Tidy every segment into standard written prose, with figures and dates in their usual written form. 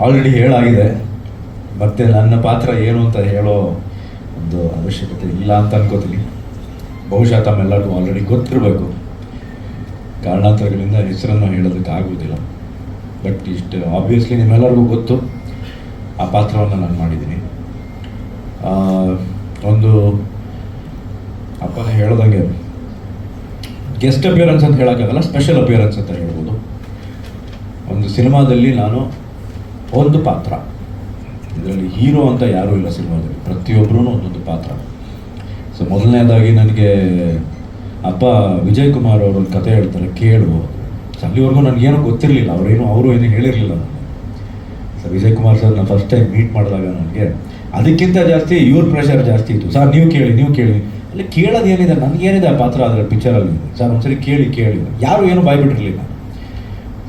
Already ಹೇಳಾಗಿದೆ. ಮತ್ತು ನನ್ನ ಪಾತ್ರ ಏನು ಅಂತ ಹೇಳೋ ಒಂದು ಅವಶ್ಯಕತೆ ಇಲ್ಲ ಅಂತ ಅನ್ಕೋತೀನಿ. ಬಹುಶಃ ತಮ್ಮೆಲ್ಲರಿಗೂ ಆಲ್ರೆಡಿ ಗೊತ್ತಿರಬೇಕು. ಕಾರಣಾಂತರಗಳಿಂದ ಹೆಸರನ್ನು ಹೇಳೋದಕ್ಕೆ ಆಗುವುದಿಲ್ಲ. ಬಟ್ ಇಷ್ಟು ಆಬ್ವಿಯಸ್ಲಿ ನಿಮ್ಮೆಲ್ಲರಿಗೂ ಗೊತ್ತು ಆ ಪಾತ್ರವನ್ನು ನಾನು ಮಾಡಿದ್ದೀನಿ. ಒಂದು ಅಪ್ಪನೇ ಹೇಳ್ದಂಗೆ ಗೆಸ್ಟ್ ಅಪಿಯರೆನ್ಸ್ ಅಂತ ಹೇಳೋಕ್ಕಾಗಲ್ಲ, ಸ್ಪೆಷಲ್ ಅಪಿಯರೆನ್ಸ್ ಅಂತ ಹೇಳ್ಬೋದು. ಒಂದು ಸಿನಿಮಾದಲ್ಲಿ ನಾನು ಒಂದು ಪಾತ್ರ, ಇದರಲ್ಲಿ ಹೀರೋ ಅಂತ ಯಾರೂ ಇಲ್ಲ ಸಿನಿಮಾದಲ್ಲಿ, ಪ್ರತಿಯೊಬ್ಬರೂ ಒಂದೊಂದು ಪಾತ್ರ. ಸೊ ಮೊದಲನೇದಾಗಿ ನನಗೆ ಅಪ್ಪ ವಿಜಯ್ ಕುಮಾರ್ ಅವರು ಒಂದು ಕತೆ ಹೇಳ್ತಾರೆ, ಕೇಳು. ಸೊ ಅಲ್ಲಿವರೆಗೂ ನನಗೇನೂ ಗೊತ್ತಿರಲಿಲ್ಲ, ಅವರು ಏನು ಹೇಳಿರಲಿಲ್ಲ ನನಗೆ. ಸೊ ವಿಜಯ್ ಕುಮಾರ್ ಸರ್ ನಾನು ಫಸ್ಟ್ ಟೈಮ್ ಮೀಟ್ ಮಾಡಿದಾಗ ನನಗೆ ಅದಕ್ಕಿಂತ ಜಾಸ್ತಿ ಇವ್ರ ಪ್ರೆಷರ್ ಜಾಸ್ತಿ ಇತ್ತು. ಸರ್ ನೀವು ಕೇಳಿ ಅಲ್ಲಿ ಕೇಳೋದು ಏನಿದೆ, ನನಗೇನಿದೆ ಆ ಪಾತ್ರ ಅದರ ಪಿಕ್ಚರಲ್ಲಿ, ಸರ್ ಒಂದ್ಸರಿ ಕೇಳಿ. ಯಾರು ಏನೂ ಬಾಯ್ಬಿಟ್ಟಿರಲಿಲ್ಲ.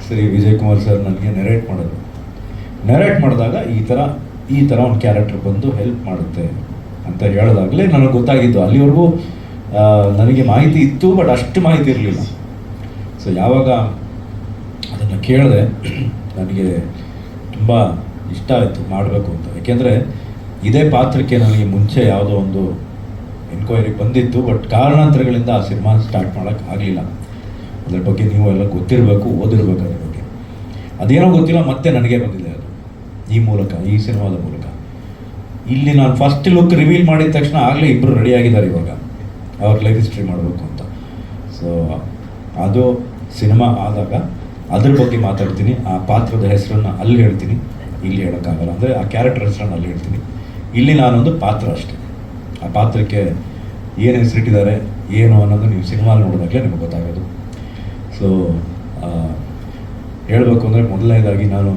ಸರಿ ವಿಜಯ್ ಕುಮಾರ್ ಸರ್ ನನಗೆ ನರೇಟ್ ಮಾಡಿದಾಗ ಈ ಥರ ಒಂದು ಕ್ಯಾರೆಕ್ಟರ್ ಬಂದು ಹೆಲ್ಪ್ ಮಾಡುತ್ತೆ ಅಂತ ಹೇಳಿದಾಗಲೇ ನನಗೆ ಗೊತ್ತಾಗಿದ್ದು. ಅಲ್ಲಿವರೆಗೂ ನನಗೆ ಮಾಹಿತಿ ಇತ್ತು, ಬಟ್ ಅಷ್ಟು ಮಾಹಿತಿ ಇರಲಿಲ್ಲ. ಸೊ ಯಾವಾಗ ಅದನ್ನು ಕೇಳಿದೆ ನನಗೆ ತುಂಬ ಇಷ್ಟ ಆಯಿತು ಮಾಡಬೇಕು ಅಂತ. ಯಾಕೆಂದರೆ ಇದೇ ಪಾತ್ರಕ್ಕೆ ನನಗೆ ಮುಂಚೆ ಯಾವುದೋ ಒಂದು ಎನ್ಕ್ವೈರಿ ಬಂದಿತ್ತು, ಬಟ್ ಕಾರಣಾಂತರಗಳಿಂದ ಆ ಸಿನಿಮಾ ಸ್ಟಾರ್ಟ್ ಮಾಡೋಕ್ಕೆ ಆಗಲಿಲ್ಲ. ಅದ್ರ ಬಗ್ಗೆ ನೀವು ಎಲ್ಲ ಗೊತ್ತಿರಬೇಕು, ಓದಿರ್ಬೇಕು ಅದ್ರ ಬಗ್ಗೆ. ಅದೇನೋ ಗೊತ್ತಿಲ್ಲ, ಮತ್ತೆ ನನಗೆ ಬಂದಿದೆ ಅದು ಈ ಸಿನಿಮಾದ ಮೂಲಕ. ಇಲ್ಲಿ ನಾನು ಫಸ್ಟ್ ಲುಕ್ ರಿವೀಲ್ ಮಾಡಿದ ತಕ್ಷಣ ಆಗಲೇ ಇಬ್ಬರು ರೆಡಿಯಾಗಿದ್ದಾರೆ ಇವಾಗ ಅವ್ರ ಲೈಫ್ ಹಿಸ್ಟ್ರಿ ಮಾಡಬೇಕು ಅಂತ. ಸೊ ಅದು ಸಿನಿಮಾ ಆದಾಗ ಅದ್ರ ಬಗ್ಗೆ ಮಾತಾಡ್ತೀನಿ. ಆ ಪಾತ್ರದ ಹೆಸರನ್ನು ಅಲ್ಲಿ ಹೇಳ್ತೀನಿ, ಇಲ್ಲಿ ಹೇಳೋಕ್ಕಾಗಲ್ಲ. ಅಂದರೆ ಆ ಕ್ಯಾರೆಕ್ಟರ್ ಹೆಸರನ್ನು ಅಲ್ಲಿ ಹೇಳ್ತೀನಿ. ಇಲ್ಲಿ ನಾನೊಂದು ಪಾತ್ರ ಅಷ್ಟೇ. ಆ ಪಾತ್ರಕ್ಕೆ ಏನು ಹೆಸರಿಟ್ಟಿದ್ದಾರೆ ಏನು ಅನ್ನೋದು ನೀವು ಸಿನಿಮಾ ನೋಡಿದಾಗಲೇ ನಿಮಗೆ ಗೊತ್ತಾಗೋದು. ಸೊ ಹೇಳಬೇಕು ಅಂದರೆ ಮೊದಲನೇದಾಗಿ ನಾನು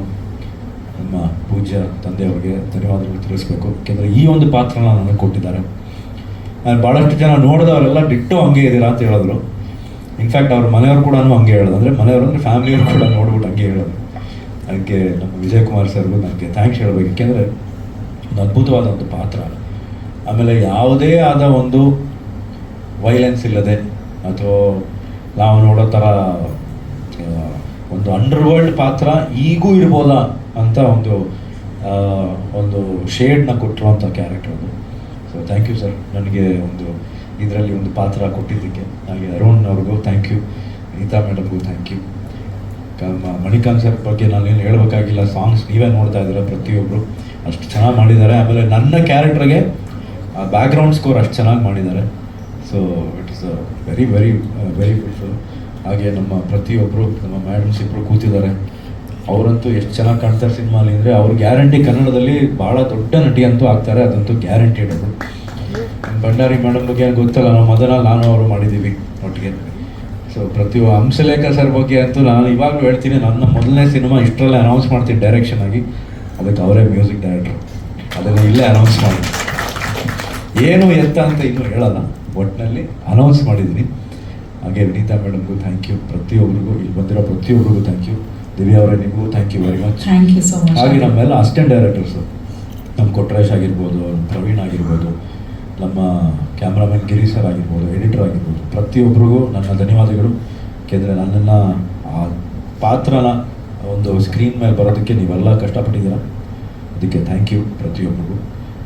ನಮ್ಮ ಪೂಜ್ಯ ತಂದೆಯವ್ರಿಗೆ ಧನ್ಯವಾದಗಳು ತಿಳಿಸ್ಬೇಕು. ಯಾಕೆಂದರೆ ಈ ಒಂದು ಪಾತ್ರನ ನನಗೆ ಕೊಟ್ಟಿದ್ದಾರೆ. ನಾನು ಭಾಳಷ್ಟು ಜನ ನೋಡಿದವರೆಲ್ಲ ಡಿಟ್ಟೋ ಹಂಗೆ ಇದ್ದೀರಾ ಅಂತ ಹೇಳಿದ್ರು. ಇನ್ಫ್ಯಾಕ್ಟ್ ಅವ್ರ ಮನೆಯವರು ಕೂಡ ಹಂಗೆ ಹೇಳೋದು, ಅಂದರೆ ಮನೆಯವರು ಅಂದರೆ ಫ್ಯಾಮಿಲಿಯವರು ಕೂಡ ನೋಡ್ಬಿಟ್ಟು ಹಂಗೆ ಹೇಳೋದು. ಅದಕ್ಕೆ ನಮ್ಮ ವಿಜಯ್ ಕುಮಾರ್ ಸರ್ಗೂ ನನಗೆ ಥ್ಯಾಂಕ್ಸ್ ಹೇಳಬೇಕು. ಏಕೆಂದರೆ ಒಂದು ಅದ್ಭುತವಾದ ಒಂದು ಪಾತ್ರ. ಆಮೇಲೆ ಯಾವುದೇ ಆದ ಒಂದು ವೈಲೆನ್ಸ್ ಇಲ್ಲದೆ ಅಥವಾ ನಾವು ನೋಡೋ ಥರ ಒಂದು ಅಂಡರ್ವರ್ಲ್ಡ್ ಪಾತ್ರ ಈಗೂ ಇರ್ಬೋದಾ ಅಂತ ಒಂದು ಶೇಡ್ನ ಕೊಟ್ಟಿರುವಂಥ ಕ್ಯಾರೆಕ್ಟರ್ ಅದು. ಸೊ ಥ್ಯಾಂಕ್ ಯು ಸರ್, ನನಗೆ ಇದರಲ್ಲಿ ಒಂದು ಪಾತ್ರ ಕೊಟ್ಟಿದ್ದಕ್ಕೆ. ಹಾಗೆ ಅರುಣ್ ಅವ್ರಿಗೂ ಥ್ಯಾಂಕ್ ಯು, ನೀತಾ ಮೇಡಮ್ಗೂ ಥ್ಯಾಂಕ್ ಯು. ಮಣಿಕಾಂತ್ ಸರ್ ಬಗ್ಗೆ ನಾನೇನು ಹೇಳಬೇಕಾಗಿಲ್ಲ. ಸಾಂಗ್ಸ್ ನೀವೇ ನೋಡ್ತಾ ಇದ್ದೀರ, ಪ್ರತಿಯೊಬ್ಬರು ಅಷ್ಟು ಚೆನ್ನಾಗಿ ಮಾಡಿದ್ದಾರೆ. ಆಮೇಲೆ ನನ್ನ ಕ್ಯಾರೆಕ್ಟರ್ಗೆ ಬ್ಯಾಕ್ಗ್ರೌಂಡ್ ಸ್ಕೋರ್ ಅಷ್ಟು ಚೆನ್ನಾಗಿ ಮಾಡಿದ್ದಾರೆ. So it is very very very beautiful. ಹಾಗೆ ನಮ್ಮ ಪ್ರತಿಯೊಬ್ಬರು ನಮ್ಮ ಮೇಡಮ್ಸ್ ಇಬ್ಬರು ಕೂತಿದ್ದಾರೆ. ಅವರಂತೂ ಎಷ್ಟು ಚೆನ್ನಾಗಿ ಕಾಣ್ತಾರೆ ಸಿನಿಮಾಲಿ ಅಂದರೆ ಅವ್ರು ಗ್ಯಾರಂಟಿ ಕನ್ನಡದಲ್ಲಿ ಭಾಳ ದೊಡ್ಡ ನಟಿ ಅಂತೂ ಆಗ್ತಾರೆ, ಅದಂತೂ ಗ್ಯಾರಂಟಿಡ್. ಅದು ಭಂಡಾರಿ ಮೇಡಮ್ ಬಗ್ಗೆ ಗೊತ್ತಲ್ಲ, ನಾವು ನಾನು ಅವರು ಮಾಡಿದ್ದೀವಿ ಒಟ್ಟಿಗೆ. ಸೊ ಹಂಸಲೇಖ ಸರ್ ಬಗ್ಗೆ ಅಂತೂ ನಾನು ಇವಾಗಲೂ ಹೇಳ್ತೀನಿ, ನನ್ನ ಮೊದಲನೇ ಸಿನಿಮಾ ಇಷ್ಟರಲ್ಲೇ ಅನೌನ್ಸ್ ಮಾಡ್ತೀನಿ ಡೈರೆಕ್ಷನ್ ಆಗಿ. ಅದಕ್ಕೆ ಅವರೇ ಮ್ಯೂಸಿಕ್ ಡೈರೆಕ್ಟ್ರು. ಅದನ್ನು ಇಲ್ಲೇ ಅನೌನ್ಸ್ ಮಾಡಿ, ಏನು ಎತ್ತ ಅಂತ ಇನ್ನೂ ಹೇಳಲ್ಲ, ಒಟ್ಟಿನಲ್ಲಿ ಅನೌನ್ಸ್ ಮಾಡಿದ್ದೀನಿ. ಹಾಗೆ ವಿನೀತಾ ಮೇಡಮ್ಗೂ ಥ್ಯಾಂಕ್ ಯು, ಪ್ರತಿಯೊಬ್ಬರಿಗೂ ಇಲ್ಲಿ ಬಂದಿರೋ ಪ್ರತಿಯೊಬ್ಬರಿಗೂ ಥ್ಯಾಂಕ್ ಯು. ದಿವ್ಯಾ ಅವರೇ ನಿಮಗೂ thank you very much. Thank you so much. ಹಾಗೆ ನಮ್ಮೆಲ್ಲ ಅಸಿಸ್ಟೆಂಟ್ ಡೈರೆಕ್ಟರ್ಸು, ನಮ್ಮ ಕೊಟ್ರೇಶ್ ಆಗಿರ್ಬೋದು, ನಮ್ಮ ಪ್ರವೀಣ್ ಆಗಿರ್ಬೋದು, ನಮ್ಮ ಕ್ಯಾಮ್ರಾಮನ್ ಗಿರಿ ಸರ್ ಆಗಿರ್ಬೋದು, ಎಡಿಟರ್ ಆಗಿರ್ಬೋದು, ಪ್ರತಿಯೊಬ್ಬರಿಗೂ ನನ್ನ ಧನ್ಯವಾದಗಳು. ಏಕೆಂದರೆ ನನ್ನನ್ನು ಆ ಪಾತ್ರನ ಒಂದು ಸ್ಕ್ರೀನ್ ಮೇಲೆ ಬರೋದಕ್ಕೆ ನೀವೆಲ್ಲ ಕಷ್ಟಪಟ್ಟಿದ್ದೀರ. ಅದಕ್ಕೆ ಥ್ಯಾಂಕ್ ಯು ಪ್ರತಿಯೊಬ್ಬರಿಗೂ.